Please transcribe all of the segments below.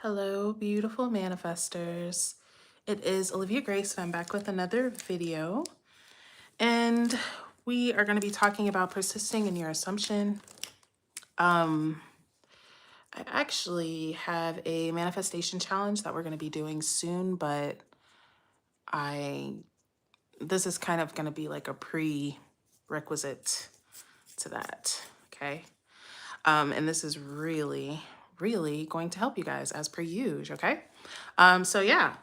Hello, beautiful manifestors. It is Olivia Grace, and I'm back with another video. And we are going to be talking about persisting in your assumption. I actually have a manifestation challenge that we're going to be doing soon, but this is kind of going to be like a prerequisite to that. Okay. And this is really going to help you guys as per usual. Okay. So yeah.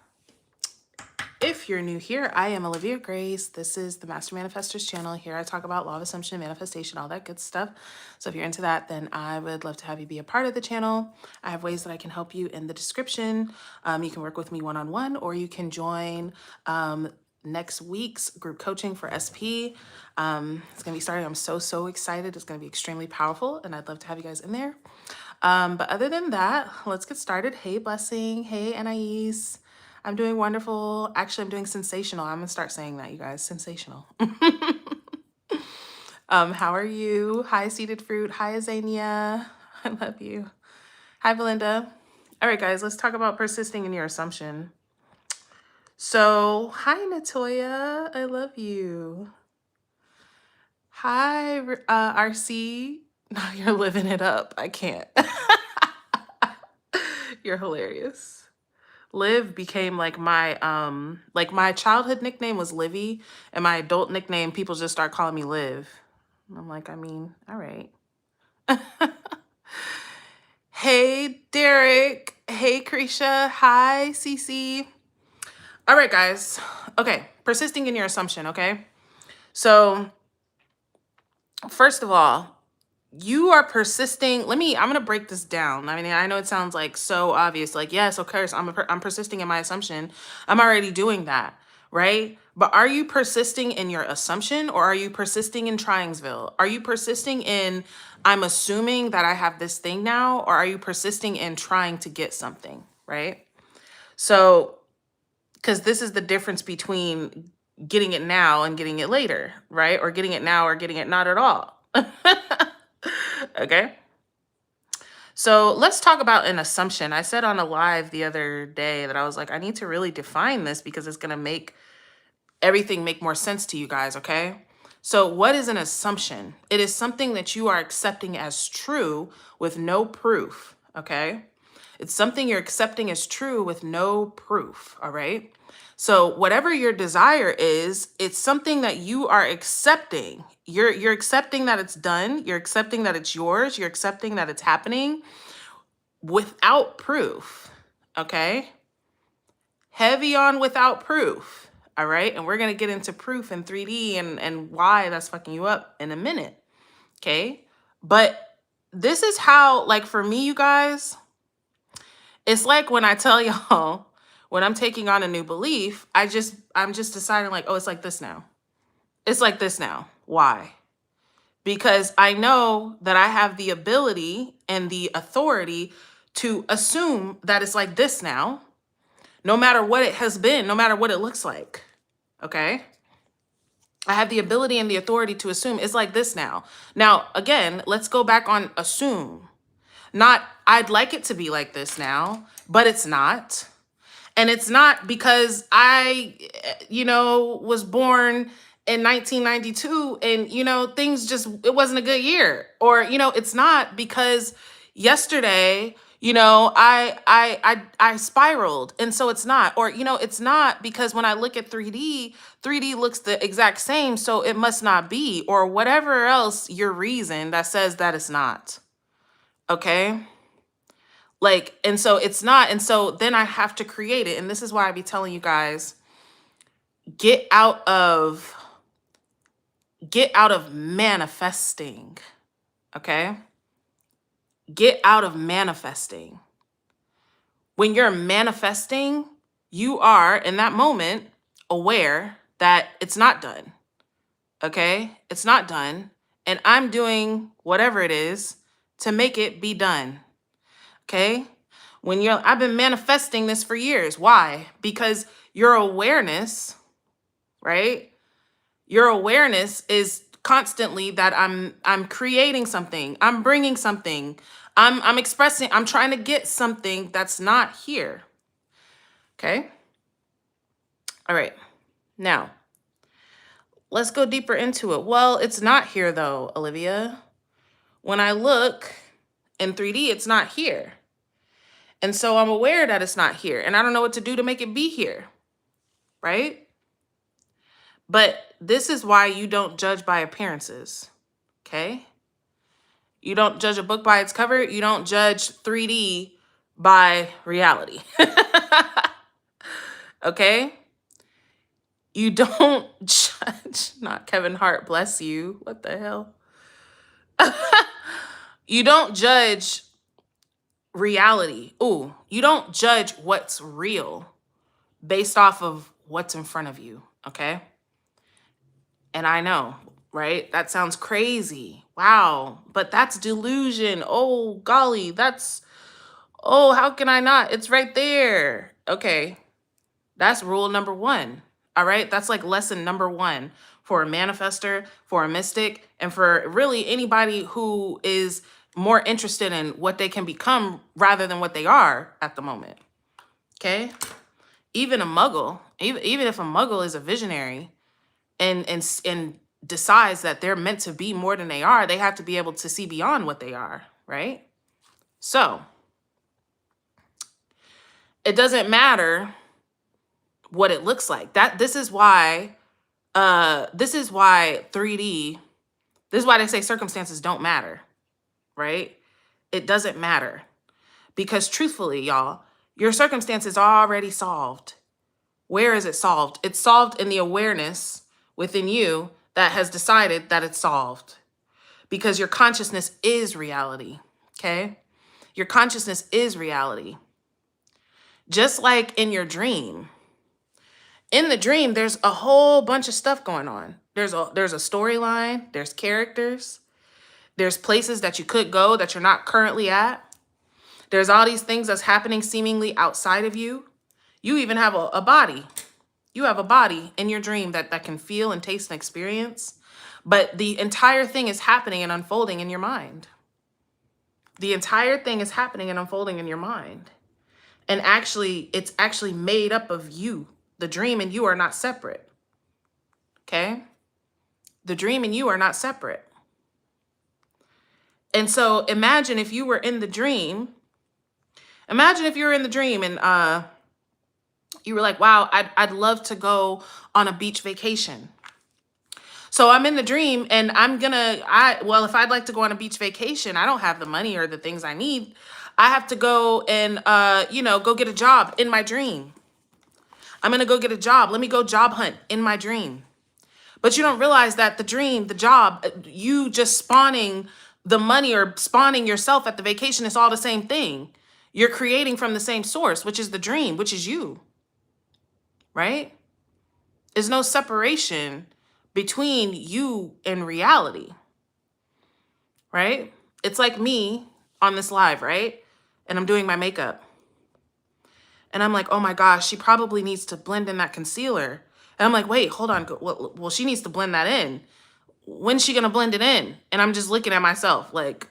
If you're new here, I am Olivia Grace. This is the Master Manifestors channel. Here I talk about law of assumption, manifestation, all that good stuff. So if you're into that, then I would love to have you be a part of the channel. I have ways that I can help you in the description. You can work with me one-on-one, or you can join next week's group coaching for SP. It's going to be starting. I'm so excited. It's going to be extremely powerful, and I'd love to have you guys in there. But other than that, let's get started. Hey, Blessing. Hey, Anais. I'm doing wonderful. Actually, I'm doing sensational. I'm gonna start saying that, you guys. Sensational. How are you? Hi, Seeded Fruit. Hi, Azania. I love you. Hi, Belinda. All right, guys, let's talk about persisting in your assumption. So, hi, Natoya. I love you. Hi, RC. No, you're living it up. I can't. You're hilarious. Liv became like my childhood nickname was Livy, and my adult nickname, people just start calling me Liv. And I'm like, I mean, all right. Hey, Derek. Hey, Krisha. Hi, Cece. All right, guys. Okay, persisting in your assumption, okay? So, first of all, you are persisting. I'm going to break this down. I mean, I know it sounds like so obvious. Like, yes, of course, I'm persisting in my assumption. I'm already doing that, right? But are you persisting in your assumption, or are you persisting in Tringsville? Are you persisting in, I'm assuming that I have this thing now, or are you persisting in trying to get something, right? So, because this is the difference between getting it now and getting it later, right? Or getting it now or getting it not at all. Okay. So let's talk about an assumption. I said on a live the other day that I was like, I need to really define this because it's going to make everything make more sense to you guys. Okay. So what is an assumption? It is something that you are accepting as true with no proof. Okay. It's something you're accepting as true with no proof. All right. So whatever your desire is, it's something that you are accepting. You're accepting that it's done. You're accepting that it's yours. You're accepting that it's happening without proof. Okay. Heavy on without proof. All right. And we're going to get into proof in 3D and why that's fucking you up in a minute. Okay. But this is how, like, for me, you guys, it's like when I tell y'all, when I'm taking on a new belief, I'm just deciding like, oh, it's like this now. It's like this now. Why? Because I know that I have the ability and the authority to assume that it's like this now, no matter what it has been, no matter what it looks like. Okay? I have the ability and the authority to assume it's like this now. Now, again, let's go back on assume. Not, I'd like it to be like this now, but it's not. And it's not because I, was born in 1992 and, things just, it wasn't a good year. Or, it's not because yesterday, I spiraled. And so it's not. Or, it's not because when I look at 3D looks the exact same. So it must not be, or whatever else your reason that says that it's not. Okay. Like, and so it's not. And so then I have to create it. And this is why I be telling you guys, get out of manifesting. Okay. Get out of manifesting. When you're manifesting, you are in that moment aware that it's not done. Okay. It's not done. And I'm doing whatever it is to make it be done. Okay. I've been manifesting this for years. Why? Because your awareness, right? Your awareness is constantly that I'm creating something, I'm bringing something, I'm expressing, I'm trying to get something that's not here. Okay? All right. Now, let's go deeper into it. Well, it's not here though, Olivia. When I look in 3D, it's not here. And so I'm aware that it's not here, and I don't know what to do to make it be here, right? But this is why you don't judge by appearances, okay? You don't judge a book by its cover. You don't judge 3D by reality, okay? You don't judge, not Kevin Hart, bless you. What the hell? You don't judge reality. Ooh, you don't judge what's real based off of what's in front of you, okay? And I know, right? That sounds crazy. Wow, but that's delusion. Oh, golly, oh, how can I not? It's right there. Okay, that's rule number 1. All right, that's like lesson number 1 for a manifester, for a mystic, and for really anybody who is more interested in what they can become rather than what they are at the moment. Okay? Even a muggle, even if a muggle is a visionary and decides that they're meant to be more than they are, they have to be able to see beyond what they are, right? So, it doesn't matter what it looks like. This is why 3D, this is why they say circumstances don't matter, right? It doesn't matter. Because truthfully, y'all, your circumstance is already solved. Where is it solved? It's solved in the awareness within you that has decided that it's solved. Because your consciousness is reality, okay? Your consciousness is reality. Just like in your dream. In the dream, there's a whole bunch of stuff going on. There's a storyline, there's characters, there's places that you could go that you're not currently at. There's all these things that's happening seemingly outside of you. You even have a body. You have a body in your dream that can feel and taste and experience. But the entire thing is happening and unfolding in your mind. The entire thing is happening and unfolding in your mind. And actually, it's actually made up of you. The dream and you are not separate. Okay? The dream and you are not separate. And so imagine if you were in the dream. Imagine if you were in the dream and you were like, wow, I'd love to go on a beach vacation. So I'm in the dream and well, if I'd like to go on a beach vacation, I don't have the money or the things I need. I have to go and, go get a job in my dream. I'm going to go get a job. Let me go job hunt in my dream. But you don't realize that the dream, the job, you just spawning the money or spawning yourself at the vacation is all the same thing. You're creating from the same source, which is the dream, which is you. Right? There's no separation between you and reality. Right? It's like me on this live, right? And I'm doing my makeup. And I'm like, oh my gosh, she probably needs to blend in that concealer. And I'm like, wait, hold on. Well, she needs to blend that in. When's she going to blend it in? And I'm just looking at myself like,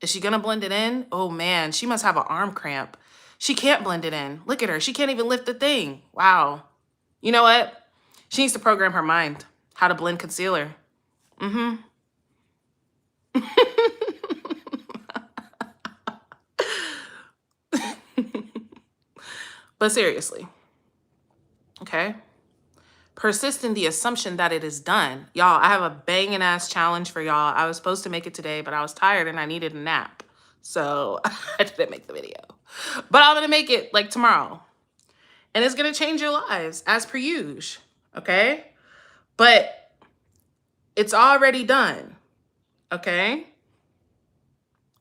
is she going to blend it in? Oh man, she must have an arm cramp. She can't blend it in. Look at her. She can't even lift the thing. Wow. You know what? She needs to program her mind how to blend concealer. Mm-hmm. But seriously, okay? Persist in the assumption that it is done. Y'all, I have a banging ass challenge for y'all. I was supposed to make it today, but I was tired and I needed a nap. So I didn't make the video. But I'm going to make it like tomorrow. And it's going to change your lives as per usual, okay? But it's already done, okay?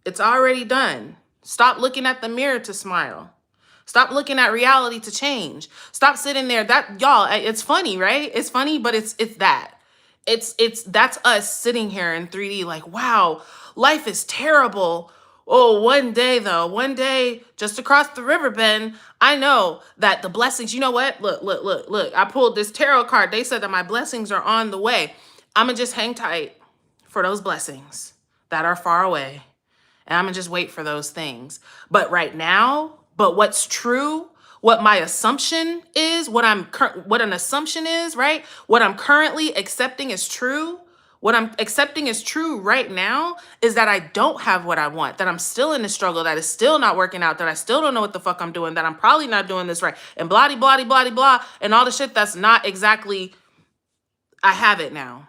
It's already done. Stop looking at the mirror to smile. Stop looking at reality to change. Stop sitting there. Y'all, it's funny, right? It's funny, but it's that. That's us sitting here in 3D like, wow, life is terrible. Oh, one day, just across the river bend, I know that the blessings, you know what? Look. I pulled this tarot card. They said that my blessings are on the way. I'm gonna just hang tight for those blessings that are far away. And I'm gonna just wait for those things. But right now, what's true, what my assumption is, what an assumption is, right? What I'm currently accepting is true. What I'm accepting is true right now is that I don't have what I want, that I'm still in the struggle, that it's still not working out, that I still don't know what the fuck I'm doing, that I'm probably not doing this right, and blah, blah, blah, blah, blah, and all the shit that's not exactly, I have it now.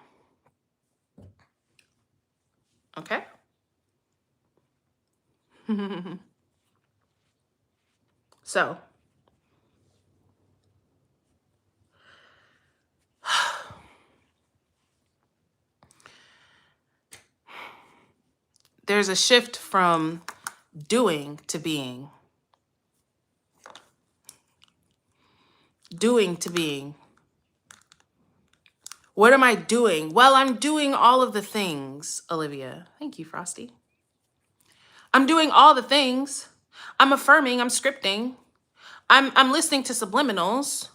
Okay? So, there's a shift from doing to being. Doing to being. What am I doing? Well, I'm doing all of the things, Olivia. Thank you, Frosty. I'm doing all the things. I'm affirming, I'm scripting. I'm listening to subliminals,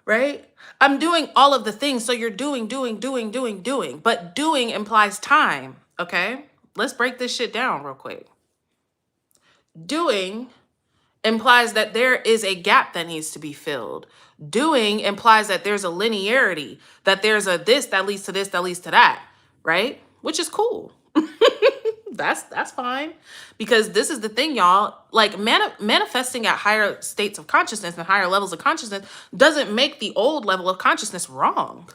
right? I'm doing all of the things. So you're doing. But doing implies time, okay? Let's break this shit down real quick. Doing implies that there is a gap that needs to be filled. Doing implies that there's a linearity, that there's a this that leads to this, that leads to that, right? Which is cool. That's fine. Because this is the thing, y'all. Like manifesting at higher states of consciousness and higher levels of consciousness doesn't make the old level of consciousness wrong.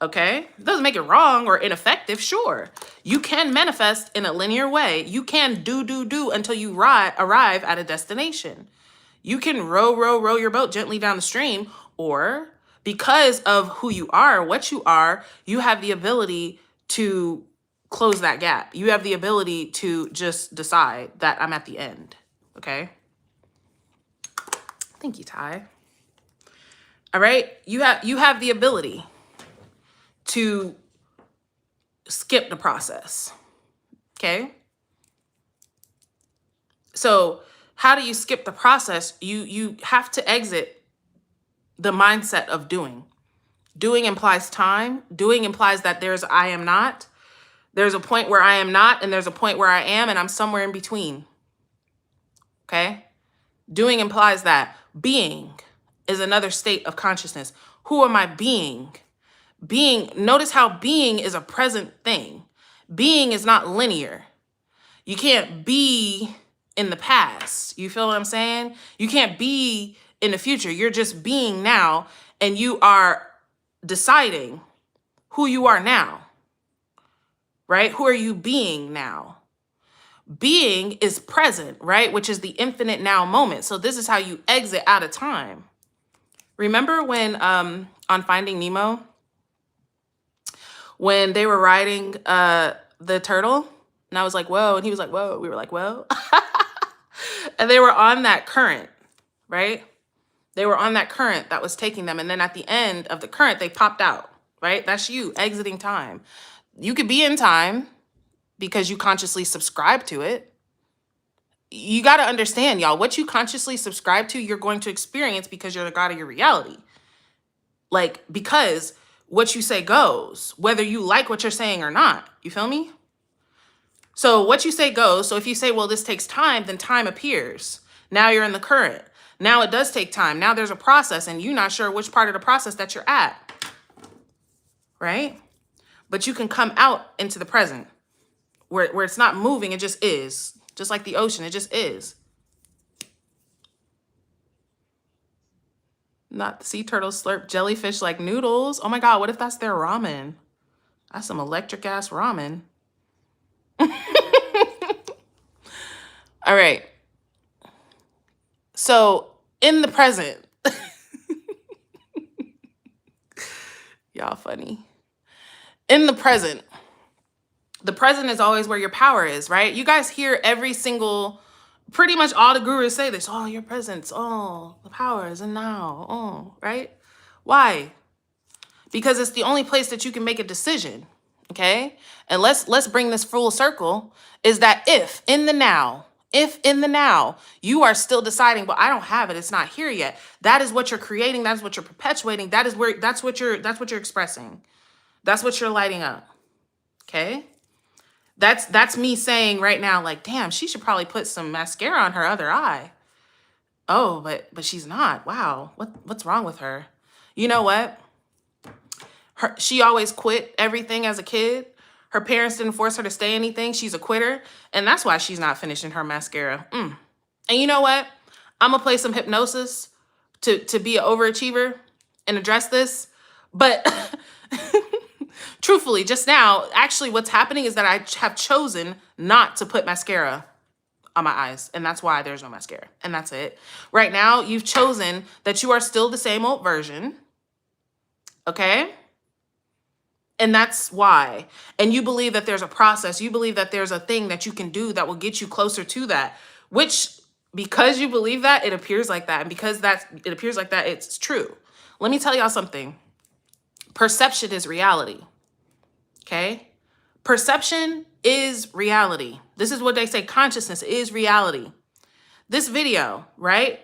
Okay? It doesn't make it wrong or ineffective, sure. You can manifest in a linear way. You can do until you arrive at a destination. You can row your boat gently down the stream, or because of who you are, what you are, you have the ability to close that gap. You have the ability to just decide that I'm at the end, okay? Thank you, Ty. All right? You have the ability to skip the process, okay? So how do you skip the process? You have to exit the mindset of doing. Doing implies time. Doing implies that there's I am not. There's a point where I am not, and there's a point where I am, and I'm somewhere in between, okay? Doing implies that. Being is another state of consciousness. Who am I being? Being, notice how being is a present thing. Being is not linear. You can't be in the past. You feel what I'm saying? You can't be in the future. You're just being now, and you are deciding who you are now, right? Who are you being now? Being is present, right? Which is the infinite now moment. So this is how you exit out of time. Remember when on Finding Nemo, when they were riding the turtle, and I was like, whoa, and he was like, whoa, we were like, whoa. And they were on that current, right? They were on that current that was taking them. And then at the end of the current, they popped out, right? That's you exiting time. You could be in time because you consciously subscribe to it. You got to understand, y'all, what you consciously subscribe to, you're going to experience because you're the God of your reality. Like, because what you say goes, whether you like what you're saying or not. You feel me? So what you say goes. So if you say, well, this takes time, then time appears. Now you're in the current. Now it does take time. Now there's a process, and you're not sure which part of the process that you're at. Right? But you can come out into the present where it's not moving. It just is. Just like the ocean. It just is. Not the sea turtles slurp jellyfish like noodles. Oh my God, what if that's their ramen? That's some electric ass ramen. All right. So in the present, y'all funny. In the present is always where your power is, right? You guys hear every single, pretty much all the gurus say this. Oh, your presence. Oh, the power is in now. Oh, right? Why? Because it's the only place that you can make a decision, okay? And let's bring this full circle, is that if in the now, you are still deciding, well, I don't have it, it's not here yet. That is what you're creating. That is what you're perpetuating. That's what you're expressing. That's what you're lighting up. Okay? That's me saying right now, like, damn, she should probably put some mascara on her other eye. Oh, but she's not. Wow. What's wrong with her? You know what? She always quit everything as a kid. Her parents didn't force her to stay anything. She's a quitter. And that's why she's not finishing her mascara. And you know what? I'm going to play some hypnosis to be an overachiever and address this. But truthfully, just now, actually what's happening is that I have chosen not to put mascara on my eyes. And that's why there's no mascara. And that's it. Right now, you've chosen that you are still the same old version. Okay? And that's why. And you believe that there's a process. You believe that there's a thing that you can do that will get you closer to that, which, because you believe that, it appears like that. And because it appears like that, it's true. Let me tell y'all something. Perception is reality. Okay? Perception is reality. This is what they say. Consciousness is reality. This video, right?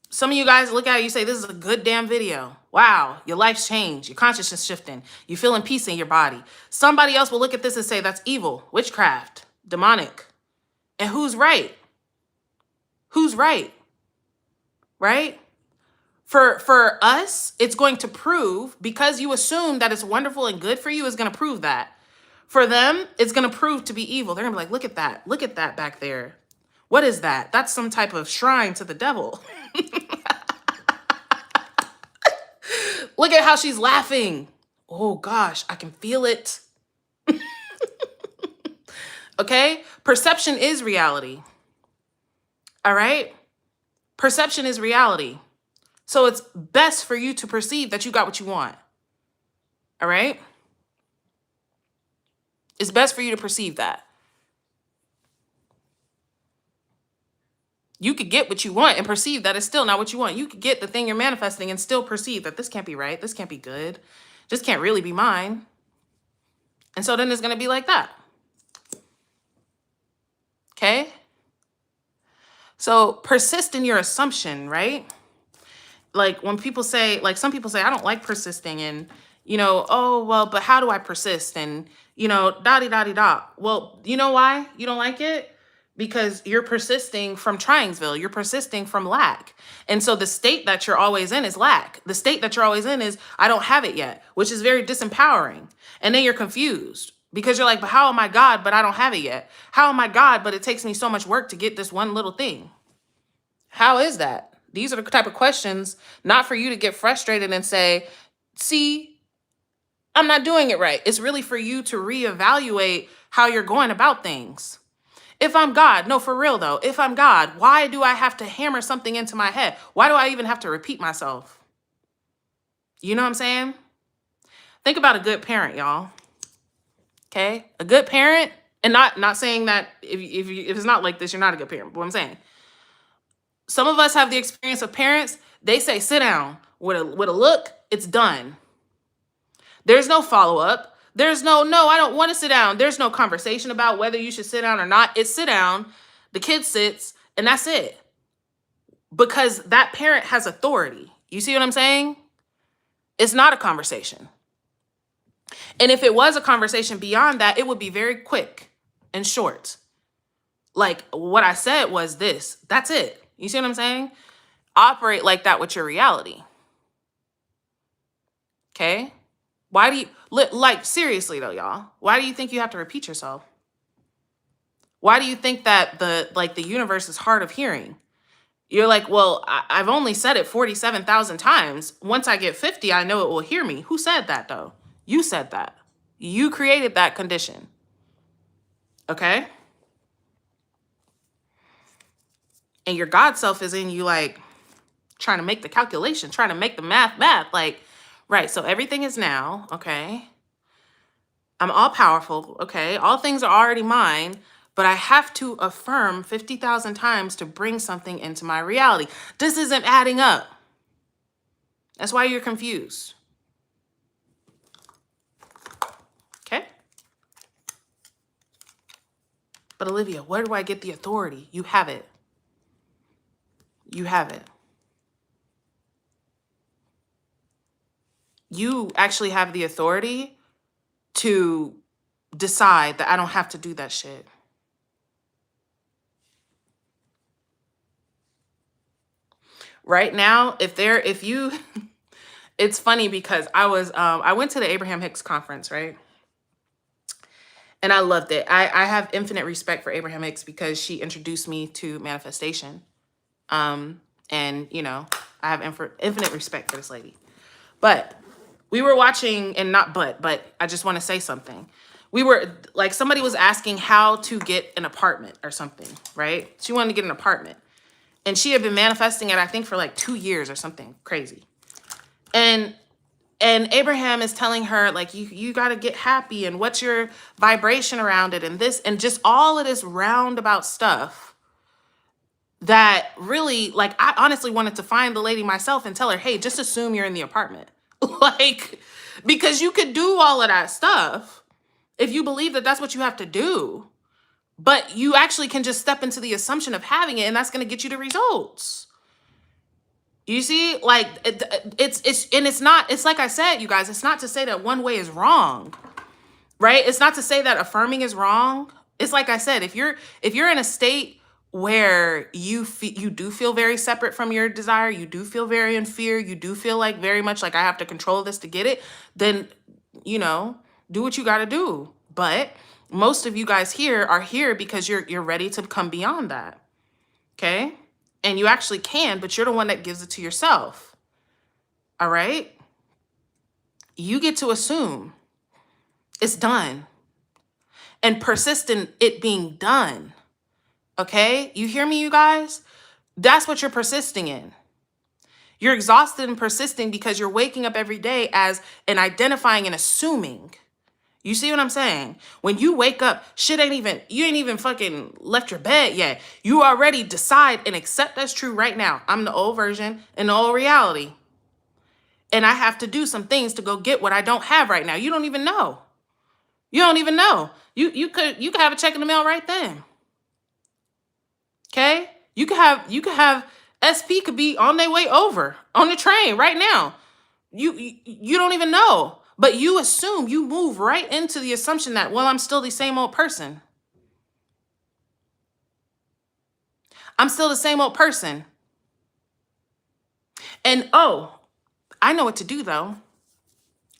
Some of you guys look at it, you say, this is a good damn video. Wow, your life's changed. Your consciousness shifting. You're feeling peace in your body. Somebody else will look at this and say, that's evil, witchcraft, demonic. And who's right? Who's right? Right? For us, it's going to prove, because you assume that it's wonderful and good for you, it's going to prove that. For them, it's going to prove to be evil. They're going to be like, look at that. Look at that back there. What is that? That's some type of shrine to the devil. Look at how she's laughing. Oh gosh, I can feel it. Okay? Perception is reality. All right? Perception is reality. So it's best for you to perceive that you got what you want. All right? It's best for you to perceive that. You could get what you want and perceive that it's still not what you want. You could get the thing you're manifesting and still perceive that this can't be right. This can't be good. This can't really be mine. And so then it's going to be like that. Okay? So persist in your assumption, right? Like when people say, like some people say, I don't like persisting, and, you know, oh, well, but how do I persist? And, you know, da-di-da-di-da. Well, you know why you don't like it? Because you're persisting from Tringsville. You're persisting from lack. And so the state that you're always in is lack. The state that you're always in is, I don't have it yet, which is very disempowering. And then you're confused because you're like, but how am I God, but I don't have it yet? How am I God, but it takes me so much work to get this one little thing? How is that? These are the type of questions, not for you to get frustrated and say, see, I'm not doing it right. It's really for you to reevaluate how you're going about things. If I'm God, no, for real though, if I'm God, why do I have to hammer something into my head? Why do I even have to repeat myself? You know what I'm saying? Think about a good parent, y'all. Okay? A good parent, and not saying that if it's not like this, you're not a good parent, but what I'm saying, some of us have the experience of parents, they say, sit down with a look, it's done. There's no follow-up. There's no, I don't want to sit down. There's no conversation about whether you should sit down or not. It's sit down, the kid sits, and that's it. Because that parent has authority. You see what I'm saying? It's not a conversation. And if it was a conversation beyond that, it would be very quick and short. Like what I said was this. That's it. You see what I'm saying? Operate like that with your reality. Okay? Why do you, like, seriously though, y'all, why do you think you have to repeat yourself? Why do you think that the universe is hard of hearing? You're like, well, I've only said it 47,000 times. Once I get 50, I know it will hear me. Who said that though? You said that. You created that condition. Okay? And your God self is in you, like, trying to make the calculation, trying to make the math, like, right, so everything is now, okay? I'm all powerful, okay? All things are already mine, but I have to affirm 50,000 times to bring something into my reality. This isn't adding up. That's why you're confused. Okay? But Olivia, where do I get the authority? You have it. You have it. You actually have the authority to decide that I don't have to do that shit. Right now, if you, it's funny because I went to the Abraham Hicks conference, right? And I loved it. I have infinite respect for Abraham Hicks because she introduced me to manifestation. And you know, I have infinite respect for this lady. But we were watching, and not but I just want to say something. We were like, somebody was asking how to get an apartment or something, right? She wanted to get an apartment. And she had been manifesting it, I think, for like 2 years or something crazy. And Abraham is telling her, like, you got to get happy, and what's your vibration around it, and this, and just all of this roundabout stuff that really, like, I honestly wanted to find the lady myself and tell her, hey, just assume you're in the apartment. Like, because you could do all of that stuff if you believe that that's what you have to do. But you actually can just step into the assumption of having it, and that's going to get you the results. You see, like, it's not, it's like I said, you guys, it's not to say that one way is wrong, right? It's not to say that affirming is wrong. It's like I said, if you're in a state where you do feel very separate from your desire, you do feel very in fear, you do feel like very much like I have to control this to get it, then, you know, do what you got to do. But most of you guys here are here because you're ready to come beyond that. Okay? And you actually can, but you're the one that gives it to yourself. All right? You get to assume it's done and persist in it being done. Okay? You hear me, you guys? That's what you're persisting in. You're exhausted and persisting because you're waking up every day as and identifying and assuming. You see what I'm saying? When you wake up, you ain't even fucking left your bed yet. You already decide and accept that's true right now. I'm the old version and the old reality. And I have to do some things to go get what I don't have right now. You don't even know. You don't even know. You could have a check in the mail right then. Okay? You could have SP could be on their way over on the train right now. You don't even know. But you assume, you move right into the assumption that, well, I'm still the same old person. I'm still the same old person. And, oh, I know what to do, though.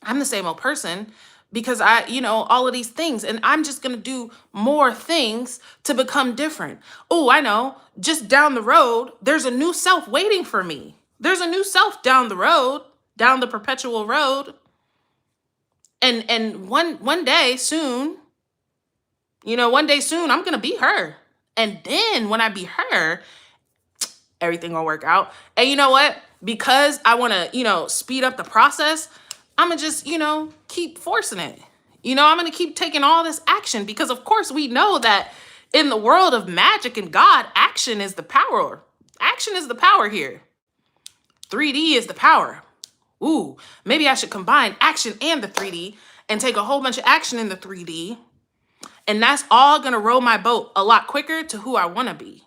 I'm the same old person because all of these things. And I'm just going to do more things to become different. Oh, I know. Just down the road, there's a new self waiting for me. There's a new self down the road, down the perpetual road. And one day soon, I'm going to be her. And then when I be her, everything will work out. And you know what? Because I want to, speed up the process, I'm going to just, keep forcing it. I'm going to keep taking all this action because, of course, we know that in the world of magic and God, action is the power. Action is the power here. 3D is the power. Ooh, maybe I should combine action and the 3D and take a whole bunch of action in the 3D. And that's all going to row my boat a lot quicker to who I want to be.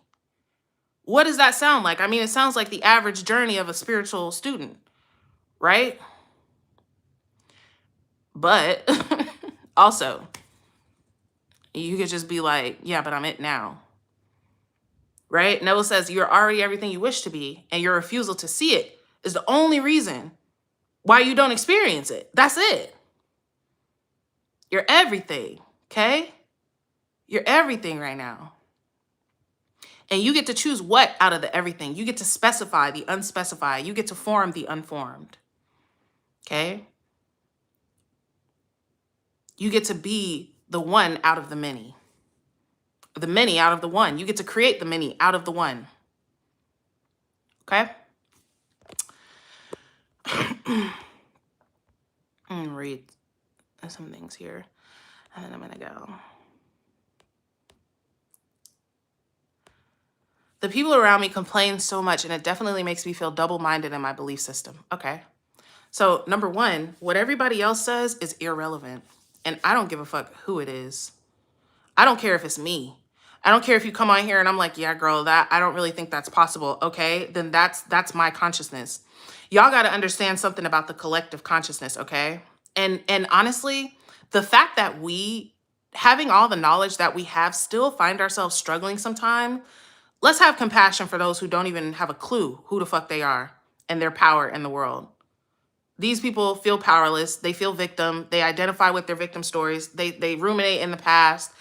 What does that sound like? I mean, it sounds like the average journey of a spiritual student, right? But also, you could just be like, yeah, but I'm it now. Right? Neville says you're already everything you wish to be, and your refusal to see it is the only reason why you don't experience it. That's it. You're everything, okay? You're everything right now. And you get to choose what out of the everything. You get to specify the unspecified. You get to form the unformed, okay? You get to be the one out of the many out of the one. You get to create the many out of the one, okay? I'm going to read some things here, and then I'm going to go. The people around me complain so much, and it definitely makes me feel double-minded in my belief system. Okay. So, number one, what everybody else says is irrelevant, and I don't give a fuck who it is. I don't care if it's me. I don't care if you come on here and I'm like, yeah, girl, that I don't really think that's possible. Okay, then that's my consciousness. Y'all got to understand something about the collective consciousness, okay? And honestly, The fact that having all the knowledge that we have, still find ourselves struggling sometime, let's have compassion for those who don't even have a clue who the fuck they are and their power in the world. These people feel powerless. They feel victim. They identify with their victim stories. They ruminate in the past.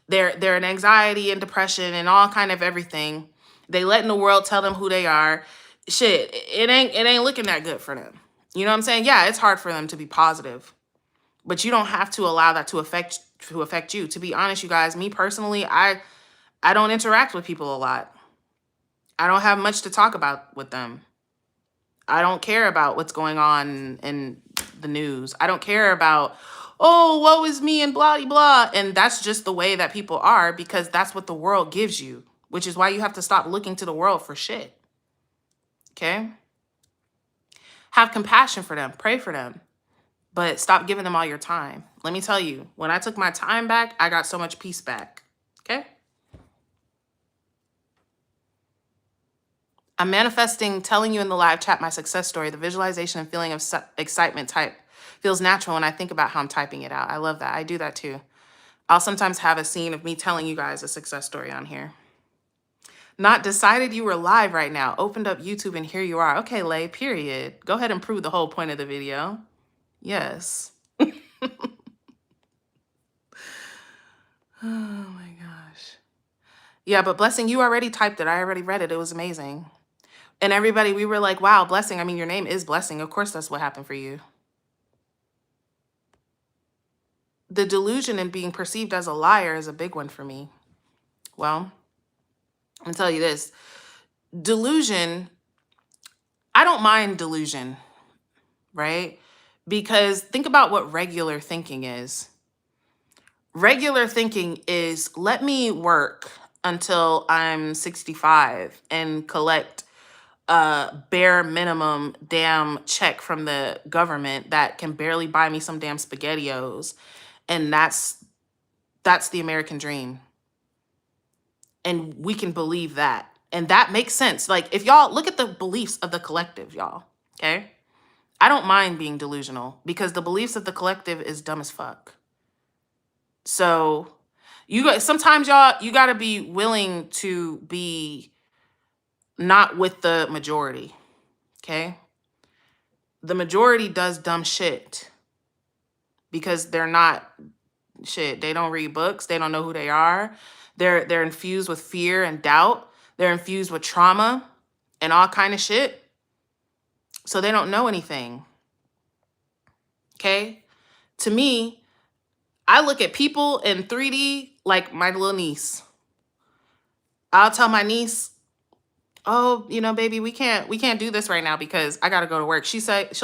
They're in anxiety and depression and all kind of everything. They letting the world tell them who they are. Shit, it ain't looking that good for them. You know what I'm saying? Yeah, it's hard for them to be positive, but you don't have to allow that to affect you. To be honest, you guys, me personally, I don't interact with people a lot. I don't have much to talk about with them. I don't care about what's going on in the news. I don't care about, oh, woe is me and blah, blah. And that's just the way that people are, because that's what the world gives you, which is why you have to stop looking to the world for shit. Okay? Have compassion for them. Pray for them. But stop giving them all your time. Let me tell you, when I took my time back, I got so much peace back. Okay? I'm manifesting, telling you in the live chat my success story. The visualization and feeling of excitement type feels natural when I think about how I'm typing it out. I love that. I do that too. I'll sometimes have a scene of me telling you guys a success story on here. Not decided you were live right now. Opened up YouTube and here you are. Okay, Lay, period. Go ahead and prove the whole point of the video. Yes. Oh my gosh. Yeah, but Blessing, you already typed it. I already read it. It was amazing. And everybody, we were like, wow, Blessing. I mean, your name is Blessing. Of course, that's what happened for you. The delusion in being perceived as a liar is a big one for me. Well, I'm going to tell you this. Delusion, I don't mind delusion, right? Because think about what regular thinking is. Regular thinking is, let me work until I'm 65 and collect a bare minimum damn check from the government that can barely buy me some damn SpaghettiOs. And that's the American dream. And we can believe that. And that makes sense. Like, if y'all look at the beliefs of the collective, y'all, okay? I don't mind being delusional because the beliefs of the collective is dumb as fuck. So sometimes y'all, you got to be willing to be not with the majority, okay? The majority does dumb shit because they're not shit. They don't read books. They don't know who they are. They're infused with fear and doubt. They're infused with trauma and all kind of shit. So they don't know anything. Okay? To me, I look at people in 3D like my little niece. I'll tell my niece, oh, baby, we can't do this right now because I got to go to work. She'll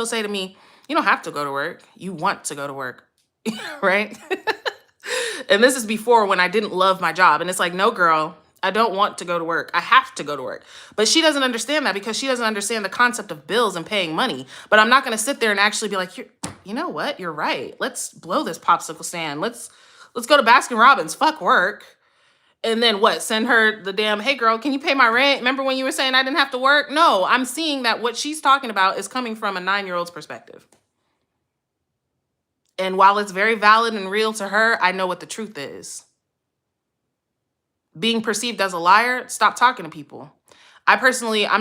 say to me, you don't have to go to work. You want to go to work. Right? And this is before, when I didn't love my job. And it's like, no, girl, I don't want to go to work. I have to go to work. But she doesn't understand that because she doesn't understand the concept of bills and paying money. But I'm not going to sit there and actually be like, you know what? You're right. Let's blow this popsicle stand. Let's go to Baskin Robbins. Fuck work. And then what? Send her the damn, hey girl, can you pay my rent? Remember when you were saying I didn't have to work? No, I'm seeing that what she's talking about is coming from a 9-year-old's perspective. And while it's very valid and real to her, I know what the truth is. Being perceived as a liar, stop talking to people. I'm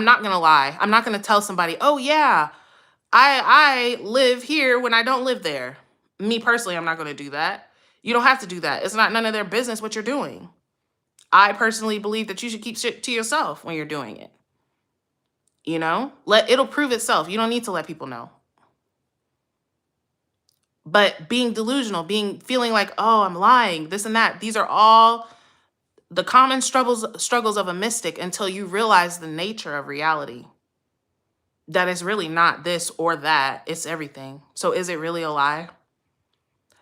not going to lie. I'm not going to tell somebody, oh yeah, I live here when I don't live there. Me personally, I'm not going to do that. You don't have to do that. It's not none of their business what you're doing. I personally believe that you should keep shit to yourself when you're doing it. It'll prove itself. You don't need to let people know. But being delusional, feeling like, oh, I'm lying, this and that, these are all the common struggles of a mystic until you realize the nature of reality. That is really not this or that, it's everything. So is it really a lie?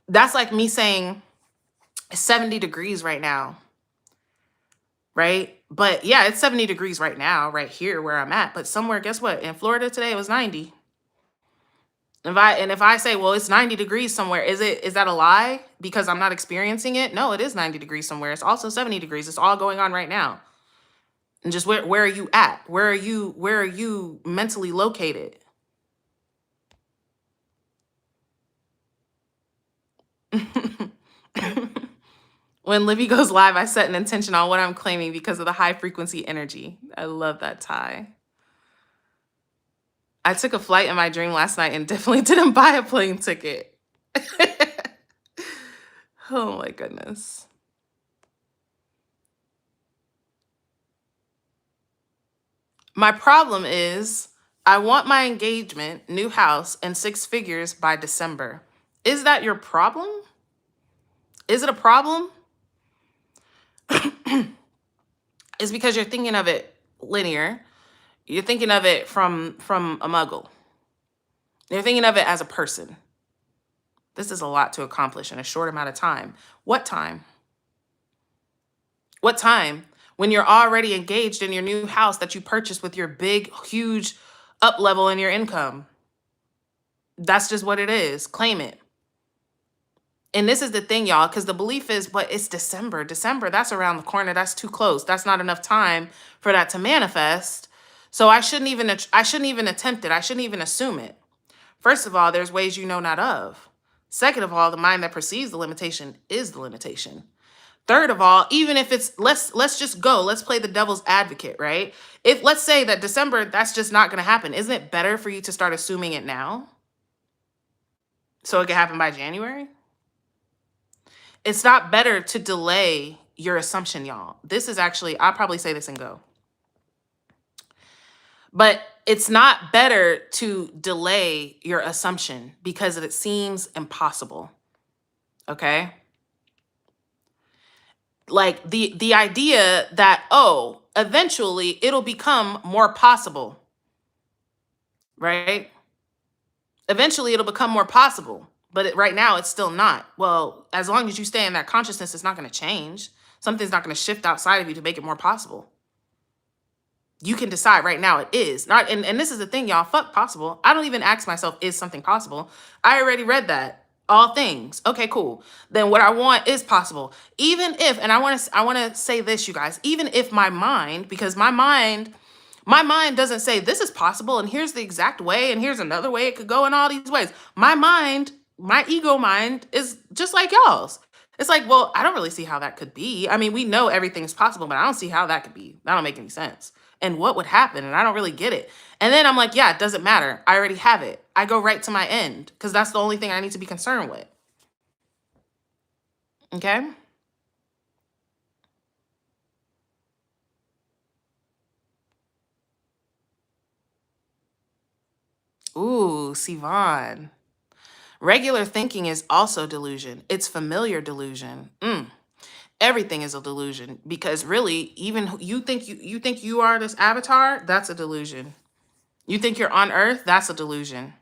That's like me saying it's 70 degrees right now, right? But yeah, it's 70 degrees right now, right here where I'm at. But somewhere, guess what? In Florida today, it was 90. If I say, well, it's 90 degrees somewhere, is that a lie because I'm not experiencing it? No, it is 90 degrees somewhere. It's also 70 degrees. It's all going on right now. And just where are you at? Where are you mentally located? When Livy goes live, I set an intention on what I'm claiming because of the high frequency energy. I love that, Ty. I took a flight in my dream last night and definitely didn't buy a plane ticket. Oh my goodness. My problem is I want my engagement, new house, and 6 figures by December. Is that your problem? Is it a problem? It's because you're thinking of it linear. You're thinking of it from a muggle. You're thinking of it as a person. This is a lot to accomplish in a short amount of time. What time? What time? When you're already engaged in your new house that you purchased with your big, huge up level in your income. That's just what it is. Claim it. And this is the thing, y'all, because the belief is, but it's December. December, that's around the corner. That's too close. That's not enough time for that to manifest. So I shouldn't even attempt it. I shouldn't even assume it. First of all, there's ways you know not of. Second of all, the mind that perceives the limitation is the limitation. Third of all, even if it's, let's just go. Let's play the devil's advocate, right? If let's say that December, that's just not going to happen. Isn't it better for you to start assuming it now? So it can happen by January? It's not better to delay your assumption, y'all. This is actually, I'll probably say this and go. But it's not better to delay your assumption because it seems impossible. Okay? Like the idea that, oh, eventually it'll become more possible. Right? Eventually it'll become more possible. But right now it's still not. Well, as long as you stay in that consciousness, it's not going to change. Something's not going to shift outside of you to make it more possible. You can decide right now it is not. And this is the thing, y'all. Fuck possible. I don't even ask myself, is something possible? I already read that. All things. Okay, cool. Then what I want is possible. Even if, and I want to say this, you guys, even if my mind, because my mind doesn't say this is possible and here's the exact way and here's another way it could go in all these ways. My mind, my ego mind is just like y'all's. It's like, well, I don't really see how that could be. I mean, we know everything's possible, but I don't see how that could be. That don't make any sense. And what would happen? And I don't really get it. And then I'm like, yeah, it doesn't matter. I already have it. I go right to my end because that's the only thing I need to be concerned with. Okay? Ooh, Sivan. Regular thinking is also delusion. It's familiar delusion. Everything is a delusion because really, even you think you are this avatar, that's a delusion. You think you're on Earth, that's a delusion.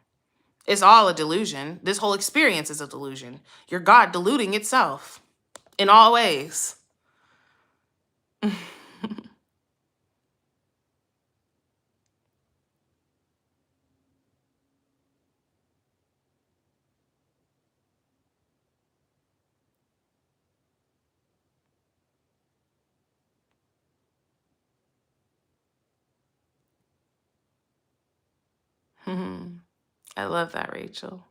It's all a delusion. This whole experience is a delusion. Your God deluding itself in all ways. I love that, Rachel.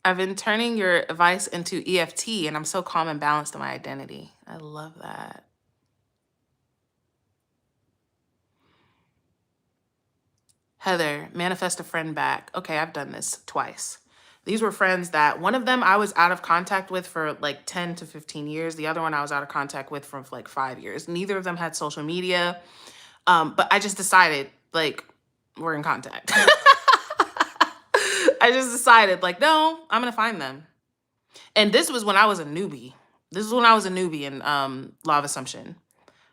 I've been turning your advice into EFT and I'm so calm and balanced in my identity. I love that. Heather, manifest a friend back. Okay, I've done this twice. These were friends that one of them I was out of contact with for like 10 to 15 years. The other one I was out of contact with for like 5 years. Neither of them had social media. But I just decided like we're in contact. I just decided like, no, I'm going to find them. And this was when I was a newbie. This is when I was a newbie in Law of Assumption.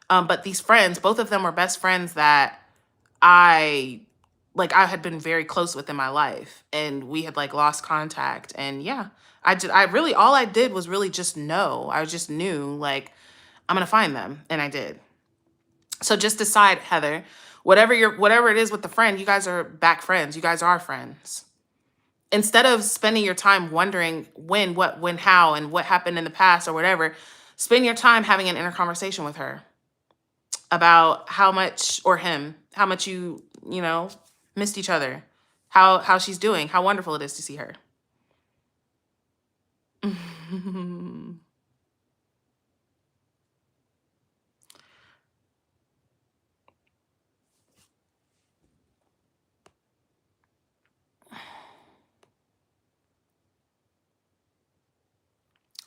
But these friends, both of them were best friends that I had been very close with in my life, and we had like lost contact. And yeah, I really, all I did was really just know. I just knew like, I'm going to find them. And I did. So just decide, Heather, whatever it is with the friend, you guys are back friends. You guys are friends. Instead of spending your time wondering when, what, when, how, and what happened in the past or whatever, spend your time having an inner conversation with her about how much, or him, how much you missed each other, how she's doing, how wonderful it is to see her.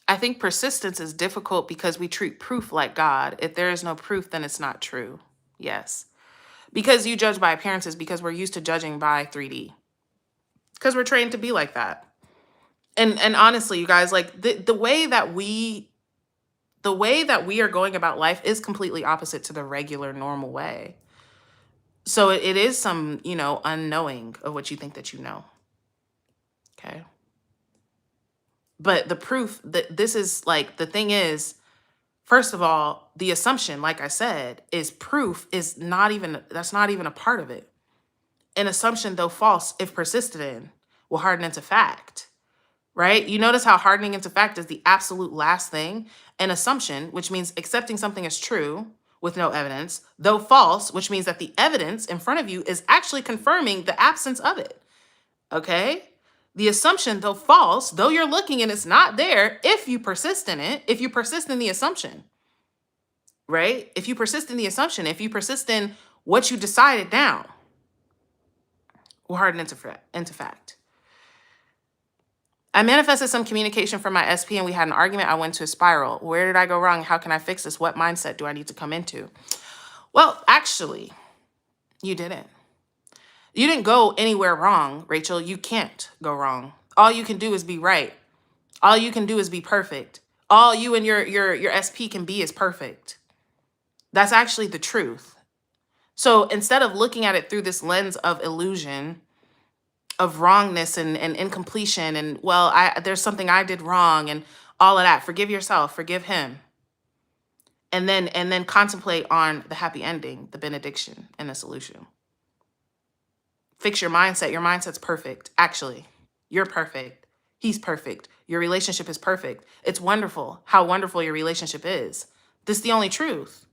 I think persistence is difficult because we treat proof like God. If there is no proof, then it's not true. Yes. Because you judge by appearances, because we're used to judging by 3D. Because we're trained to be like that. And honestly, you guys, like the way that we are going about life is completely opposite to the regular normal way. So it is some, unknowing of what you think that you know. Okay. But the proof that this is like, the thing is, first of all, the assumption, like I said, is proof is not even, that's not even a part of it. An assumption, though false, if persisted in, will harden into fact, right? You notice how hardening into fact is the absolute last thing. An assumption, which means accepting something as true with no evidence, though false, which means that the evidence in front of you is actually confirming the absence of it, okay? The assumption, though false, though you're looking and it's not there, if you persist in it, if you persist in the assumption, right? If you persist in the assumption, if you persist in what you decided now, will harden into fact. I manifested some communication from my SP and we had an argument. I went to a spiral. Where did I go wrong? How can I fix this? What mindset do I need to come into? Well, actually, you didn't. You didn't go anywhere wrong, Rachel. You can't go wrong. All you can do is be right. All you can do is be perfect. All you and your SP can be is perfect. That's actually the truth. So instead of looking at it through this lens of illusion, of wrongness and incompletion, and well, there's something I did wrong and all of that, forgive yourself, forgive him. And then contemplate on the happy ending, the benediction, and the solution. Fix your mindset. Your mindset's perfect. Actually, you're perfect. He's perfect. Your relationship is perfect. It's wonderful how wonderful your relationship is. This is the only truth.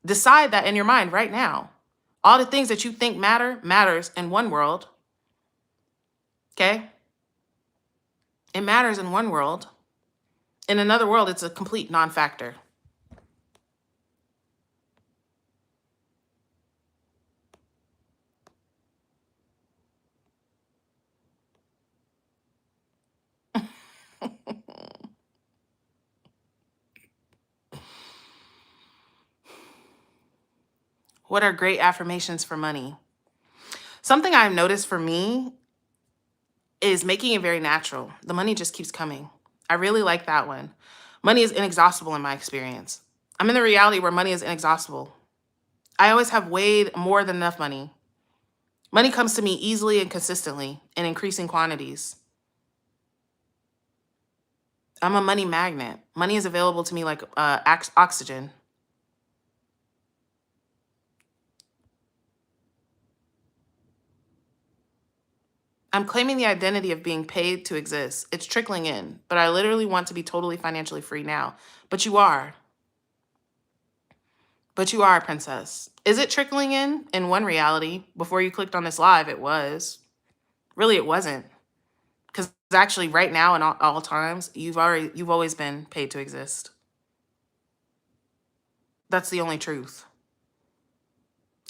Decide that in your mind right now. All the things that you think matters in one world. Okay? It matters in one world. In another world, it's a complete non-factor. What are great affirmations for money? Something I've noticed for me is making it very natural. The money just keeps coming. I really like that one. Money is inexhaustible in my experience. I'm in the reality where money is inexhaustible. I always have way more than enough money. Money comes to me easily and consistently in increasing quantities. I'm a money magnet. Money is available to me like oxygen. I'm claiming the identity of being paid to exist. It's trickling in, but I literally want to be totally financially free now. But you are. But you are, princess. Is it trickling in one reality? Before you clicked on this live, it was. Really, it wasn't. Because actually right now and all times, you've always been paid to exist. That's the only truth.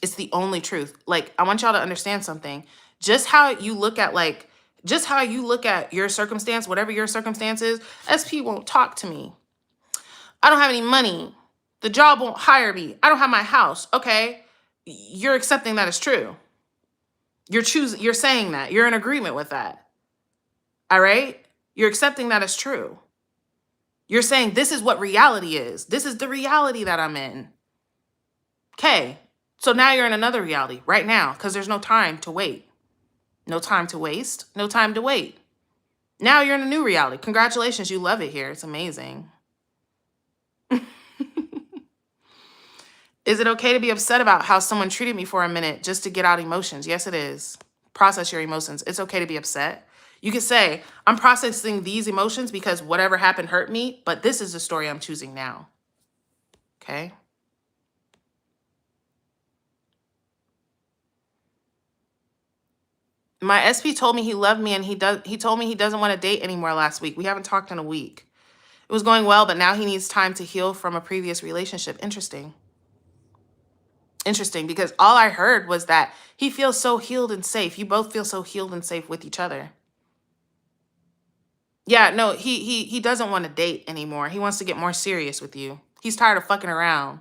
It's the only truth. Like, I want y'all to understand something. Just how you look at your circumstance, whatever your circumstance is, SP won't talk to me. I don't have any money. The job won't hire me. I don't have my house. Okay. You're accepting that as true. You're saying that. You're in agreement with that. All right? You're accepting that as true. You're saying this is what reality is. This is the reality that I'm in. Okay. So now you're in another reality right now because there's no time to wait. No time to waste. No time to wait. Now you're in a new reality. Congratulations. You love it here. It's amazing. Is it okay to be upset about how someone treated me for a minute just to get out emotions? Yes, it is. Process your emotions. It's okay to be upset. You could say, I'm processing these emotions because whatever happened hurt me, but this is the story I'm choosing now. Okay? My SP told me he loved me and he told me he doesn't want to date anymore last week. We haven't talked in a week. It was going well, but now he needs time to heal from a previous relationship. Interesting. Interesting, because all I heard was that he feels so healed and safe. You both feel so healed and safe with each other. Yeah, no, he doesn't want to date anymore. He wants to get more serious with you. He's tired of fucking around.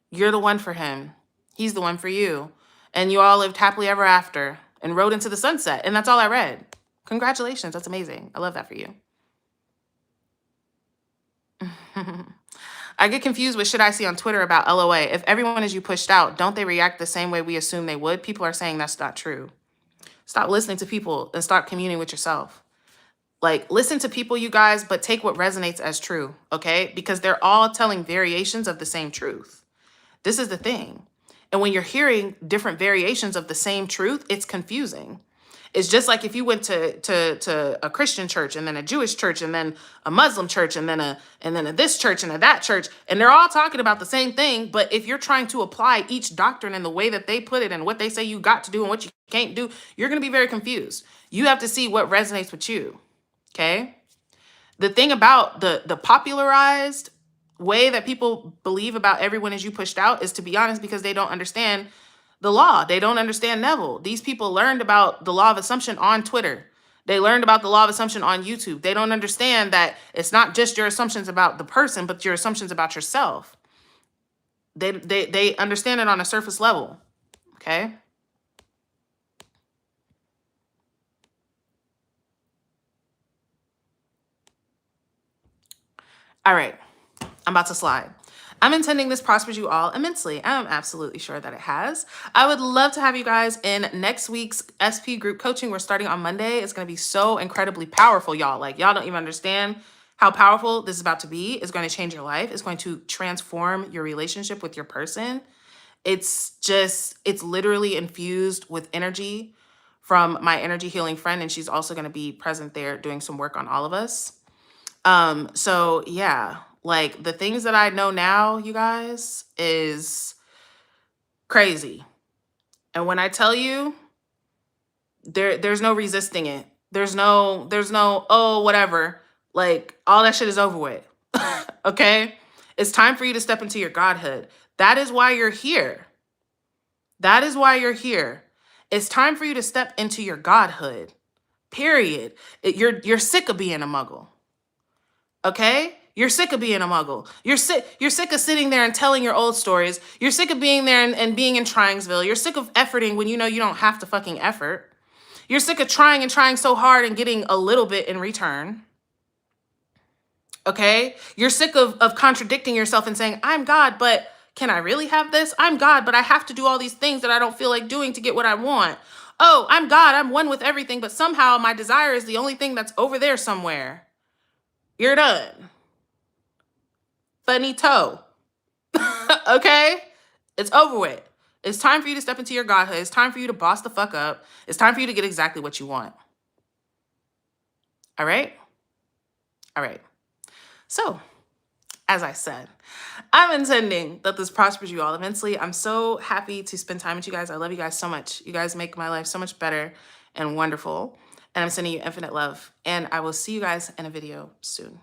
You're the one for him. He's the one for you. And you all lived happily ever after and rode into the sunset. And that's all I read. Congratulations. That's amazing. I love that for you. I get confused with shit I see on Twitter about LOA. If everyone is you pushed out, don't they react the same way we assume they would? People are saying that's not true. Stop listening to people and start communing with yourself. Like, listen to people, you guys, but take what resonates as true, okay? Because they're all telling variations of the same truth. This is the thing. And when you're hearing different variations of the same truth, it's confusing. It's just like if you went to a Christian church and then a Jewish church and then a Muslim church and then a this church and a that church, and they're all talking about the same thing. But if you're trying to apply each doctrine in the way that they put it and what they say you got to do and what you can't do, you're going to be very confused. You have to see what resonates with you. Okay? The thing about the popularized way that people believe about everyone as you pushed out is, to be honest, because they don't understand the law. They don't understand Neville. These people learned about the law of assumption on Twitter. They learned about the law of assumption on YouTube. They don't understand that it's not just your assumptions about the person, but your assumptions about yourself. They understand it on a surface level. Okay? All right. I'm about to slide. I'm intending this prospers you all immensely. I'm absolutely sure that it has. I would love to have you guys in next week's SP group coaching. We're starting on Monday. It's going to be so incredibly powerful, y'all. Like, y'all don't even understand how powerful this is about to be. It's going to change your life. It's going to transform your relationship with your person. It's literally infused with energy from my energy healing friend. And she's also going to be present there doing some work on all of us. So yeah, like the things that I know now, you guys, is crazy. And when I tell you, there's no resisting it. There's no, oh, whatever. Like, all that shit is over with. Okay? It's time for you to step into your godhood. That is why you're here. That is why you're here. It's time for you to step into your godhood. Period. You're sick of being a muggle. Okay? You're sick of being a muggle. You're sick of sitting there and telling your old stories. You're sick of being there and being in Tringsville. You're sick of efforting when you know you don't have to fucking effort. You're sick of trying so hard and getting a little bit in return. Okay? You're sick of contradicting yourself and saying, I'm God, but can I really have this? I'm God, but I have to do all these things that I don't feel like doing to get what I want. Oh, I'm God, I'm one with everything, but somehow my desire is the only thing that's over there somewhere. You're done. Finito. Okay? It's over with. It's time for you to step into your godhood. It's time for you to boss the fuck up. It's time for you to get exactly what you want. All right? All right. So, as I said, I'm intending that this prospers you all immensely. I'm so happy to spend time with you guys. I love you guys so much. You guys make my life so much better and wonderful. And I'm sending you infinite love. And I will see you guys in a video soon.